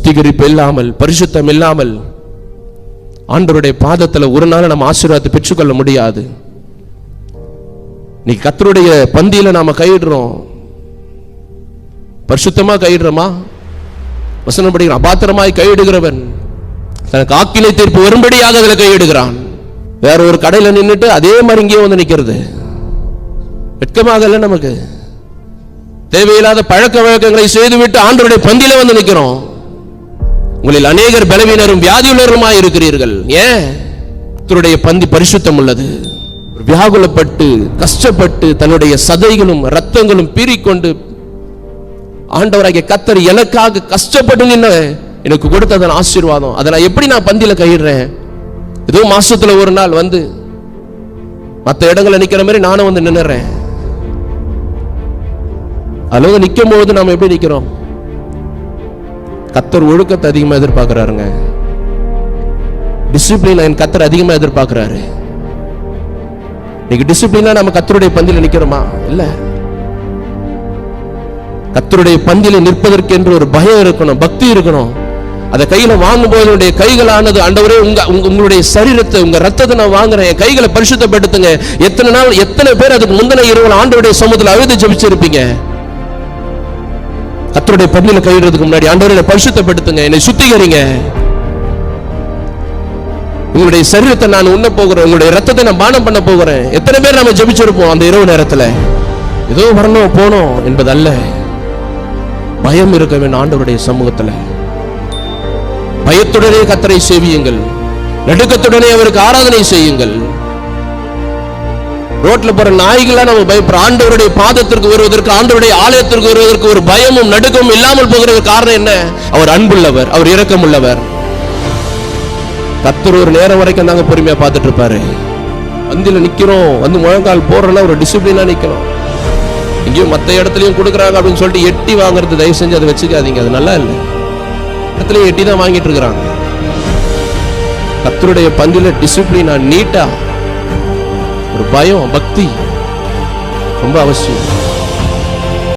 சுத்திகரிப்பு இல்லாமல், பரிசுத்தம் இல்லாமல் ஆண்டவருடைய பாதத்துல ஒரு நாள் நம்ம ஆசீர்வாதத்தை பெற்றுக்கொள்ள முடியாது. நீ கர்த்தருடைய பந்தியில நாம கையிடுறோம், பரிசுத்தமா கையிடுறோமா? வசனம் படிக்கிற அபாத்திரமாய் கையிடுகிறவன் தனக்கு ஆக்கினை தீர்ப்பு வரும்படியாக அதில் கையிடுகிறான். வேற ஒரு கடையில நின்றுட்டு அதே மாதிரி இங்கே வந்து நிக்கிறது வெட்கமாக இல்லை நமக்கு. தேவையில்லாத பழக்க வழக்கங்களை செய்துவிட்டு ஆண்டவருடைய பந்தியில வந்து நிற்கிறோம். உங்களில் அநேகர் பலவீனரும் வியாதியுள்ளவருமாய் இருக்கிறீர்கள். ஏன்? கர்த்தருடைய பந்தி பரிசுத்தம் உள்ளது. வியாகுலப்பட்டு கஷ்டப்பட்டு தன்னுடைய சதைகளும் இரத்தங்களும் பீறிக்கொண்டு ஆண்டவராகிய கர்த்தர் எனக்காக கஷ்டப்பட்டு நின்ன எனக்கு கொடுத்ததன் ஆசீர்வாதம், அதை நான் எப்படி நான் பந்தியில கையிடுறேன்? ஏதோ மாசத்துல ஒரு நாள் வந்து மற்ற இடங்களை நிக்கிற மாதிரி நானும் வந்து நின்னுறேன். அளவு நிற்கும் போது நாம எப்படி நிக்கிறோம்? கர்த்தர் ஒழுக்கத்தை அதிகமா எதிர்பார்க்கிறாருங்க. டிசிப்ளின் கர்த்தர் அதிகமா எதிர்பார்க்கிறாரு. இன்னைக்கு டிசிப்ளினா நம்ம கர்த்தருடைய பந்தியில நிக்கிறோமா? இல்ல. கர்த்தருடைய பந்தியில நிற்பதற்கு என்று ஒரு பயம் இருக்கணும், பக்தி இருக்கணும். அதை கையில வாங்கும்போது உங்களுடைய கைகளானது, ஆண்டவரே உங்களுடைய சரீரத்தை, உங்க ரத்தத்தை நான் வாங்குறேன், என் கைகளை பரிசுத்தப்படுத்துங்க. எத்தனை நாள், எத்தனை பேர் அதுக்கு முந்தின இரவு ஆண்டவருடைய சமூகத்தில் அழுது ஜெபிச்சிருப்பீங்க. கர்த்தருடைய பந்தியில கையிடுறதுக்கு முன்னாடி ஆண்டவரை பரிசுத்தப்படுத்துங்க, என்னை சுத்திகரிங்க, உங்களுடைய சரீரத்தை நான் உண்ண போகிறேன், உங்களுடைய ரத்தத்தை நான் பானம் பண்ண போகிறேன். எத்தனை பேர் நம்ம ஜெபிச்சிருப்போம் அந்த இரவு நேரத்துல? ஏதோ வரணும் போனோம் என்பது அல்ல. பயம் இருக்க வேண்டும் ஆண்டவருடைய சமூகத்துல. பயத்துடனே கர்த்தரை சேவியுங்கள், நடுக்கத்துடனே அவருக்கு ஆராதனை செய்யுங்கள். ரோட்ல போற நாய்களா நம்ம பயப்படுறோம். ஆண்டவருடைய பாதத்திற்கு வருவதற்கு, ஆண்டவருடைய ஆலயத்திற்கு வருவதற்கு ஒரு பயமும் நடுக்கமும் இல்லாமல் போகிறதுக்கு காரணம் என்ன? அவர் அன்புள்ளவர், அவர் இரக்கமுள்ளவர். கர்த்தர் ஒரு நேரம் வரைக்கும் தாங்க பொறுமையா பார்த்துட்டு இருப்பாரு. பந்தியில நிக்கிறோம், வந்து முழங்கால் போடுறல ஒரு டிசிப்ளினா நிக்கிறோம். இங்கேயும் மற்ற இடத்துலயும் கொடுக்குறாங்க அப்படின்னு சொல்லிட்டு எட்டி வாங்குறது தயவு செஞ்சு அதை வச்சுக்காதீங்க, அது நல்லா இல்லை. இடத்துலயும் எட்டி தான் வாங்கிட்டு இருக்கிறாங்க. கர்த்தருடைய பந்தியில டிசிப்ளினா, நீட்டா, ஒரு பயம், பக்தி ரொம்ப அவசியம்.